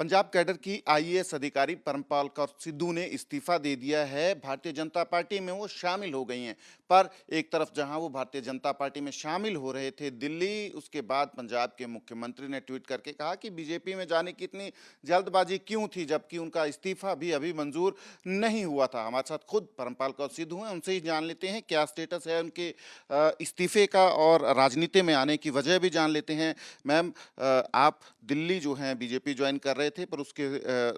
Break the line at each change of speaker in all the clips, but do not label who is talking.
Punjab cadre की IAS अधिकारी परमपाल कौर सिद्धू ने इस्तीफा दे दिया है। भारतीय जनता पार्टी में वो शामिल हो गई हैं। पर एक तरफ जहां वो भारतीय जनता पार्टी में शामिल हो रहे थे दिल्ली, उसके बाद पंजाब के मुख्यमंत्री ने ट्वीट करके कहा कि बीजेपी में जाने की इतनी जल्दबाजी क्यों थी, जबकि उनका इस्तीफा भी अभी मंजूर नहीं हुआ था। हमारे साथ खुद परमपाल कौर सिद्धू हैं, उनसे ही जान लेते हैं क्या स्टेटस है उनके इस्तीफे का और राजनीति में आने की वजह भी जान लेते हैं। मैम, आप दिल्ली जो हैं बीजेपी ज्वाइन कर रहे थे, पर उसके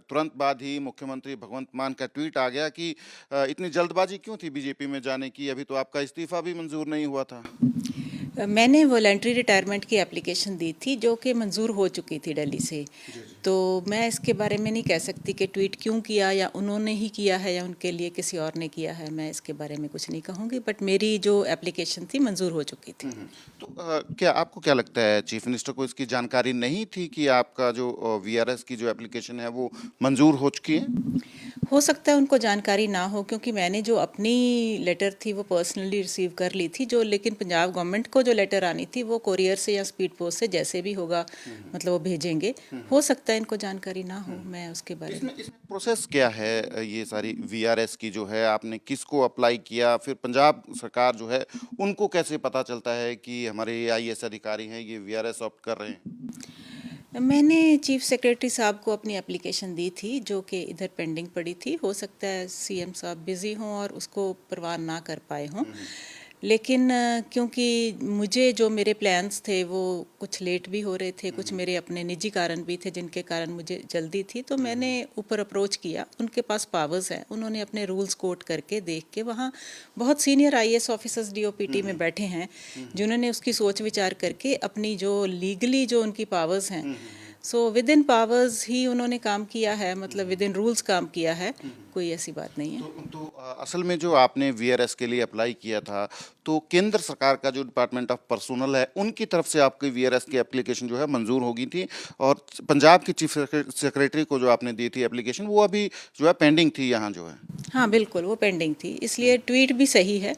तुरंत बाद ही मुख्यमंत्री भगवंत मान का ट्वीट आ गया कि इतनी जल्दबाजी क्यों थी बीजेपी में जाने की, अभी तो आपका इस्तीफा भी मंजूर नहीं हुआ था।
मैंने वॉलंटरी रिटायरमेंट की एप्लीकेशन दी थी जो कि मंजूर हो चुकी थी दिल्ली से। तो मैं इसके बारे में नहीं कह सकती कि ट्वीट क्यों किया या उन्होंने ही किया है या उनके लिए किसी और ने किया है। मैं इसके बारे में कुछ नहीं कहूँगी, बट मेरी जो एप्लीकेशन थी मंजूर हो चुकी थी।
तो क्या आपको क्या लगता है, चीफ मिनिस्टर को इसकी जानकारी नहीं थी कि आपका जो वीआरएस की जो एप्लीकेशन है वो मंजूर हो चुकी है?
हो सकता है उनको जानकारी ना हो, क्योंकि मैंने जो अपनी लेटर थी वो पर्सनली रिसीव कर ली थी, जो लेकिन पंजाब गवर्नमेंट को जो लेटर आनी थी वो कोरियर से या स्पीड पोस्ट से जैसे भी होगा, मतलब वो भेजेंगे। हो सकता है इनको जानकारी ना हो, मैं उसके बारे में।
इसमें प्रोसेस क्या है, ये सारी वीआरएस की जो है आपने किसको अप्लाई किया, फिर पंजाब सरकार जो है उनको कैसे पता चलता है कि हमारे ये आईएएस अधिकारी हैं ये वीआरएस ऑप्ट कर रहे हैं?
मैंने चीफ सेक्रेटरी साहब को अपनी एप्लीकेशन दी थी जो कि इधर पेंडिंग पड़ी थी। हो सकता है सीएम साहब बिज़ी हों और उसको परवान ना कर पाए हों, लेकिन क्योंकि मुझे जो मेरे प्लान्स थे वो कुछ लेट भी हो रहे थे, कुछ मेरे अपने निजी कारण भी थे जिनके कारण मुझे जल्दी थी, तो मैंने ऊपर अप्रोच किया। उनके पास पावर्स हैं, उन्होंने अपने रूल्स कोट करके देख के, वहाँ बहुत सीनियर आईएएस ऑफिसर्स डीओपीटी में बैठे हैं जिन्होंने उसकी सोच विचार करके अपनी जो लीगली जो उनकी पावर्स हैं, सो विद इन पावर्स ही उन्होंने काम किया है, मतलब विद इन रूल्स काम किया है। कोई ऐसी बात नहीं है।
असल में जो आपने वीआरएस के लिए अप्लाई किया था, तो केंद्र सरकार का जो डिपार्टमेंट ऑफ पर्सनल है उनकी तरफ से आपकी वीआरएस की एप्लीकेशन जो है मंजूर हो गई थी, और पंजाब की चीफ सेक्रेटरी को जो आपने दी थी एप्लीकेशन वो अभी जो है पेंडिंग थी यहाँ जो है।
हाँ बिल्कुल, वो पेंडिंग थी, इसलिए ट्वीट भी सही है,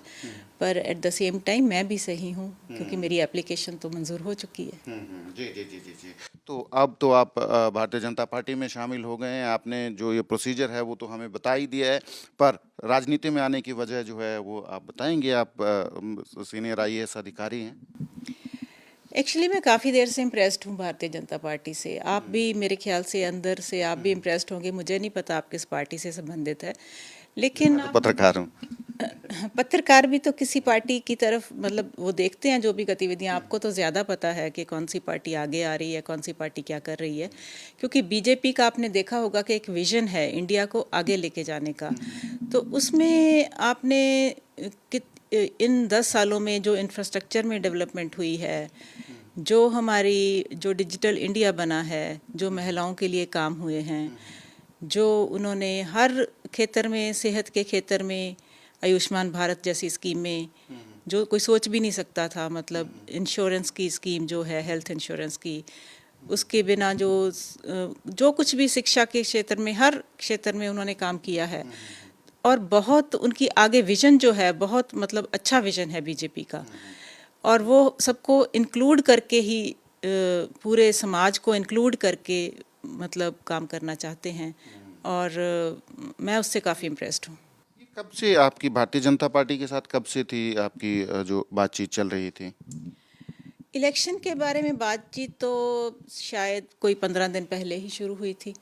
पर एट द सेम टाइम मैं भी सही हूँ क्योंकि मेरी एप्लीकेशन तो मंजूर हो चुकी है।
जी जी जी जी जी। तो अब तो आप भारतीय जनता पार्टी में शामिल हो गए हैं, आपने जो ये प्रोसीजर है वो तो हमें बता ही दिया है, पर राजनीति में आने की वजह जो है वो आप बताएंगे। आप सीनियर आईएएस अधिकारी हैं।
एक्चुअली मैं काफ़ी देर से इम्प्रेस्ड हूँ भारतीय जनता पार्टी से। आप भी मेरे ख्याल से अंदर से आप भी इम्प्रेस्ड होंगे, मुझे नहीं पता आप किस पार्टी से संबंधित है, लेकिन
मैं तो पत्रकार हूँ।
पत्रकार भी तो किसी पार्टी की तरफ, मतलब वो देखते हैं जो भी गतिविधियां। आपको तो ज़्यादा पता है कि कौन सी पार्टी आगे आ रही है, कौन सी पार्टी क्या कर रही है, क्योंकि बीजेपी का आपने देखा होगा कि एक विजन है इंडिया को आगे लेके जाने का। तो उसमें आपने इन 10 सालों में जो इंफ्रास्ट्रक्चर में डेवलपमेंट हुई है, जो हमारी जो डिजिटल इंडिया बना है, जो महिलाओं के लिए काम हुए हैं, जो उन्होंने हर क्षेत्र में, सेहत के क्षेत्र में, आयुष्मान भारत जैसी स्कीमें जो कोई सोच भी नहीं सकता था, मतलब इंश्योरेंस की स्कीम जो है हेल्थ इंश्योरेंस की, उसके बिना जो कुछ भी शिक्षा के क्षेत्र में, हर क्षेत्र में उन्होंने काम किया है। और बहुत उनकी आगे विजन जो है, बहुत मतलब अच्छा विजन है बीजेपी का, और वो सबको इंक्लूड करके ही, पूरे समाज को इंक्लूड करके मतलब काम करना चाहते हैं, और मैं उससे काफ़ी इम्प्रेस्ड हूँ।
ये कब से आपकी भारतीय जनता पार्टी के साथ कब से थी आपकी जो बातचीत चल रही थी?
इलेक्शन के बारे में बातचीत तो शायद कोई 15 दिन पहले ही शुरू हुई थी,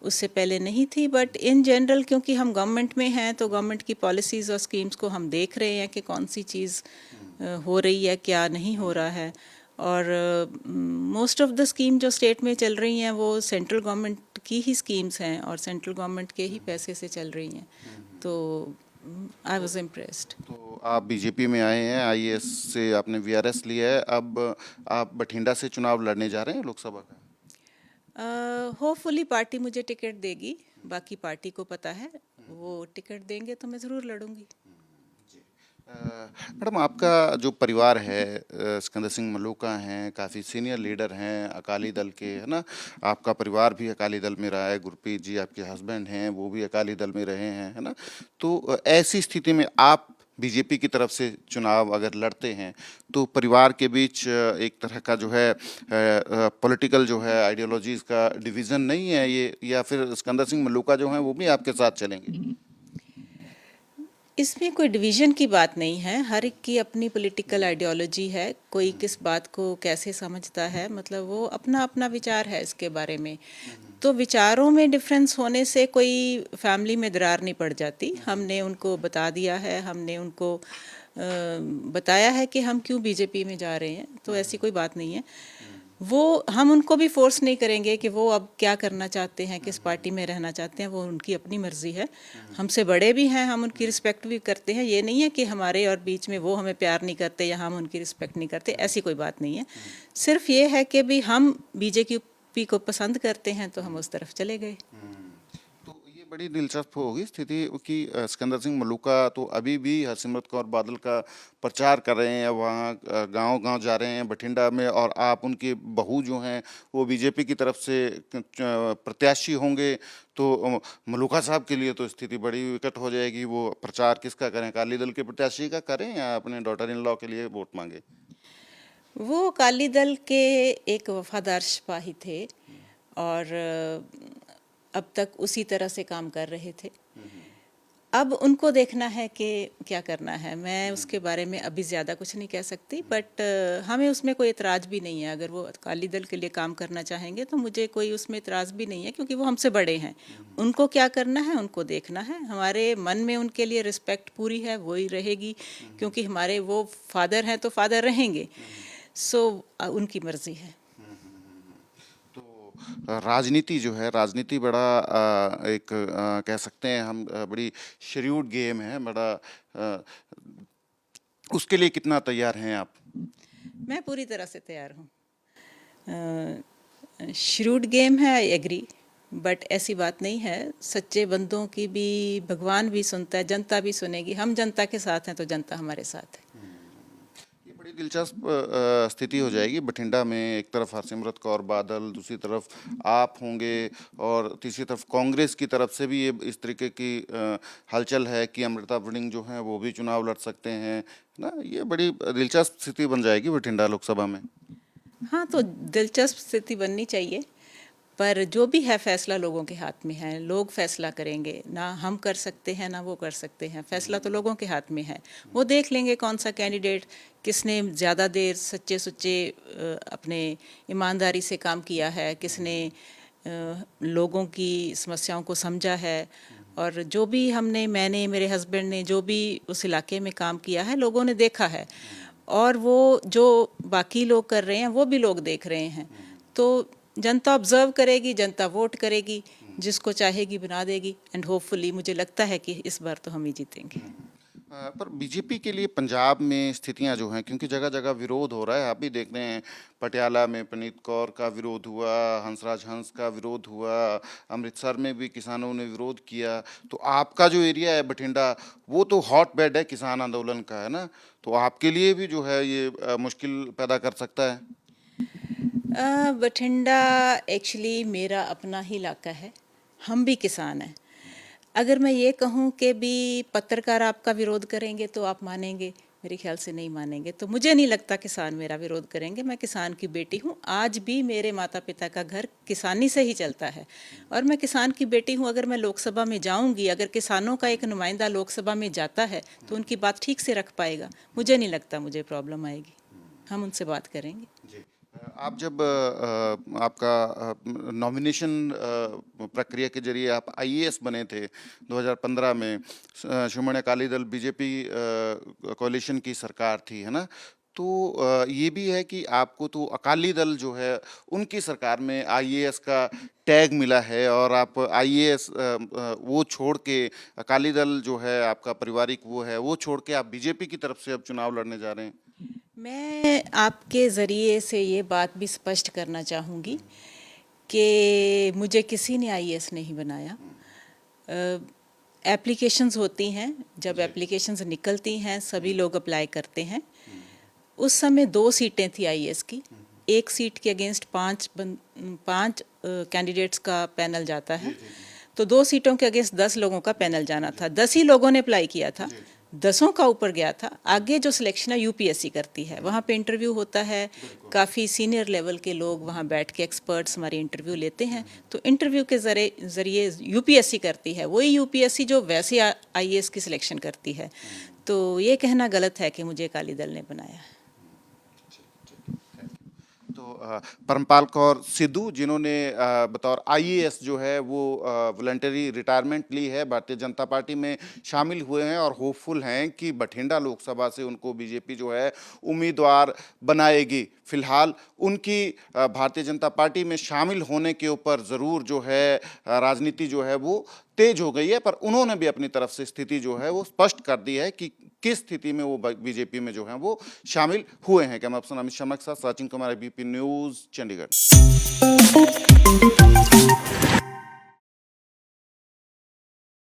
उससे पहले नहीं थी। बट इन जनरल क्योंकि हम गवर्नमेंट में हैं, तो गवर्नमेंट की पॉलिसीज़ और स्कीम्स को हम देख रहे हैं कि कौन सी चीज़ हो रही है, क्या नहीं हो रहा है। और मोस्ट ऑफ द स्कीम जो स्टेट में चल रही हैं वो सेंट्रल गवर्नमेंट की ही स्कीम्स हैं और सेंट्रल गवर्नमेंट के ही पैसे से चल रही हैं। तो आई वाज इम्प्रेस्ड।
तो आप बीजेपी में आए हैं, आईएएस से आपने वीआरएस लिया है, अब आप बठिंडा से चुनाव लड़ने जा रहे हैं लोकसभा का।
होपफुली पार्टी मुझे टिकट देगी, बाकी पार्टी को पता है, वो टिकट देंगे तो मैं ज़रूर लड़ूंगी।
मैडम, आपका जो परिवार है, सिकंदर सिंह मलूका हैं, काफ़ी सीनियर लीडर हैं अकाली दल के, है ना? आपका परिवार भी अकाली दल में रहा है, गुरप्रीत जी आपके हस्बैंड हैं वो भी अकाली दल में रहे हैं, है ना? तो ऐसी स्थिति में आप बीजेपी की तरफ से चुनाव अगर लड़ते हैं तो परिवार के बीच एक तरह का जो है पॉलिटिकल जो है आइडियोलॉजीज का डिवीज़न नहीं है ये, या फिर सिकंदर सिंह मलूका जो हैं वो भी आपके साथ चलेंगे?
इसमें कोई डिवीज़न की बात नहीं है, हर एक की अपनी पॉलिटिकल आइडियोलॉजी है, कोई किस बात को कैसे समझता है, मतलब वो अपना-अपना विचार है इसके बारे में। तो विचारों में डिफरेंस होने से कोई फैमिली में दरार नहीं पड़ जाती। हमने उनको बता दिया है, हमने उनको बताया है कि हम क्यों बीजेपी में जा रहे हैं, तो ऐसी कोई बात नहीं है। वो हम उनको भी फोर्स नहीं करेंगे कि वो अब क्या करना चाहते हैं, किस पार्टी में रहना चाहते हैं, वो उनकी अपनी मर्जी है। हमसे बड़े भी हैं, हम उनकी रिस्पेक्ट भी करते हैं। ये नहीं है कि हमारे और बीच में वो हमें प्यार नहीं करते या हम उनकी रिस्पेक्ट नहीं करते, ऐसी कोई बात नहीं है। सिर्फ ये है कि भी हम बीजेपी को पसंद करते हैं तो हम उस तरफ चले गए।
तो ये बड़ी दिलचस्प होगी स्थिति कि सिकंदर सिंह मलूका तो अभी भी हरसिमरत कौर बादल का प्रचार कर रहे हैं, वहाँ गांव-गांव जा रहे हैं बठिंडा में, और आप उनके बहू जो हैं वो बीजेपी की तरफ से प्रत्याशी होंगे, तो मलूका साहब के लिए तो स्थिति बड़ी विकट हो जाएगी। वो प्रचार किसका करें, अकाली दल के प्रत्याशी का करें या अपने डॉटर इन लॉ के लिए वोट मांगे?
वो अकाली दल के एक वफादार सिपाही थे और अब तक उसी तरह से काम कर रहे थे। अब उनको देखना है कि क्या करना है। मैं उसके बारे में अभी ज़्यादा कुछ नहीं कह सकती, बट हमें उसमें कोई एतराज़ भी नहीं है। अगर वो अकाली दल के लिए काम करना चाहेंगे तो मुझे कोई उसमें एतराज़ भी नहीं है, क्योंकि वो हमसे बड़े हैं। उनको क्या करना है उनको देखना है। हमारे मन में उनके लिए रिस्पेक्ट पूरी है, वही रहेगी, क्योंकि हमारे वो फादर हैं तो फादर रहेंगे। सो उनकी मर्ज़ी है।
तो राजनीति जो है, राजनीति बड़ा एक कह सकते हैं हम बड़ी शेड्यूल्ड गेम है, बड़ा उसके लिए कितना तैयार हैं आप?
मैं पूरी तरह से तैयार हूँ। श्रूड गेम है, आई एग्री, बट ऐसी बात नहीं है। सच्चे बंदों की भी भगवान भी सुनता है, जनता भी सुनेगी। हम जनता के साथ हैं तो जनता हमारे साथ है।
ये बड़ी दिलचस्प स्थिति हो जाएगी बठिंडा में। एक तरफ हरसिमरत कौर बादल, दूसरी तरफ आप होंगे, और तीसरी तरफ कांग्रेस की तरफ से भी ये इस तरीके की हलचल है कि अमृता वड़िंग जो हैं वो भी चुनाव लड़ सकते हैं ना। ये बड़ी दिलचस्प स्थिति बन जाएगी बठिंडा लोकसभा में।
हाँ, तो दिलचस्प स्थिति बननी चाहिए, पर जो भी है फैसला लोगों के हाथ में है। लोग फैसला करेंगे, ना हम कर सकते हैं ना वो कर सकते हैं। फैसला तो लोगों के हाथ में है। वो देख लेंगे कौन सा कैंडिडेट, किसने ज़्यादा देर सच्चे सुच्चे अपने ईमानदारी से काम किया है, किसने लोगों की समस्याओं को समझा है। और जो भी मैंने मेरे हस्बैंड ने जो भी उस इलाके में काम किया है, लोगों ने देखा है, और वो जो बाकी लोग कर रहे हैं वो भी लोग देख रहे हैं। तो जनता ऑब्जर्व करेगी, जनता वोट करेगी, जिसको चाहेगी बना देगी, एंड होपफुली मुझे लगता है कि इस बार तो हम ही जीतेंगे।
पर बीजेपी के लिए पंजाब में स्थितियां जो हैं, क्योंकि जगह जगह विरोध हो रहा है, आप भी देख रहे हैं, पटियाला में पनीत कौर का विरोध हुआ, हंसराज हंस का विरोध हुआ, अमृतसर में भी किसानों ने विरोध किया। तो आपका जो एरिया है बठिंडा, वो तो हॉट बेड है किसान आंदोलन का, है ना, तो आपके लिए भी जो है ये मुश्किल पैदा कर सकता है।
बठिंडा एक्चुअली मेरा अपना ही इलाका है, हम भी किसान हैं। अगर मैं ये कहूँ कि भी पत्रकार आपका विरोध करेंगे तो आप मानेंगे, मेरे ख्याल से नहीं मानेंगे। तो मुझे नहीं लगता किसान मेरा विरोध करेंगे। मैं किसान की बेटी हूँ, आज भी मेरे माता पिता का घर किसानी से ही चलता है, और मैं किसान की बेटी हूँ। अगर मैं लोकसभा में जाऊँगी, अगर किसानों का एक नुमाइंदा लोकसभा में जाता है तो उनकी बात ठीक से रख पाएगा। मुझे नहीं लगता मुझे प्रॉब्लम आएगी, हम उनसे बात करेंगे।
जी। आप जब आपका नॉमिनेशन प्रक्रिया के जरिए आप आईएएस बने थे 2015 में, शिरोमणि अकाली दल बीजेपी कोalition की सरकार थी, है ना, तो ये भी है कि आपको तो अकाली दल जो है उनकी सरकार में आईएएस का टैग मिला है, और आप आईएएस वो छोड़ के, अकाली दल जो है आपका पारिवारिक वो छोड़ के आप बीजेपी की तरफ से अब चुनाव लड़ने जा रहे हैं।
मैं आपके ज़रिए से ये बात भी स्पष्ट करना चाहूँगी कि मुझे किसी ने आईएएस नहीं बनाया। एप्लीकेशंस होती हैं, जब एप्लीकेशंस निकलती हैं सभी लोग अप्लाई करते हैं। उस समय 2 सीटें थी आईएएस की, एक सीट के अगेंस्ट 5 कैंडिडेट्स का पैनल जाता है, तो 2 सीटों के अगेंस्ट 10 लोगों का पैनल जाना था। 10 ही लोगों ने अप्लाई किया था, 10 का ऊपर गया था। आगे जो सिलेक्शन है यूपीएससी करती है, वहाँ पे इंटरव्यू होता है, काफ़ी सीनियर लेवल के लोग वहाँ बैठ के एक्सपर्ट्स हमारी इंटरव्यू लेते हैं। तो इंटरव्यू के ज़रिए यूपीएससी करती है, वही यूपीएससी जो वैसे आईएएस की सिलेक्शन करती है। तो ये कहना गलत है कि मुझे अकाली दल ने बनाया है।
तो परमपाल कौर सिद्धू जिन्होंने बतौर आईएएस जो है वो वॉलंटरी रिटायरमेंट ली है, भारतीय जनता पार्टी में शामिल हुए हैं और होपफुल हैं कि बठिंडा लोकसभा से उनको बीजेपी जो है उम्मीदवार बनाएगी। फिलहाल उनकी भारतीय जनता पार्टी में शामिल होने के ऊपर ज़रूर जो है राजनीति जो है वो तेज हो गई है, पर उन्होंने भी अपनी तरफ से स्थिति जो है वो स्पष्ट कर दी है कि किस स्थिति में वो बीजेपी में जो है वो शामिल हुए हैं। कैमरा पर्सन अमित शर्मा के साथ सचिन कुमार, एबीपी न्यूज़, चंडीगढ़।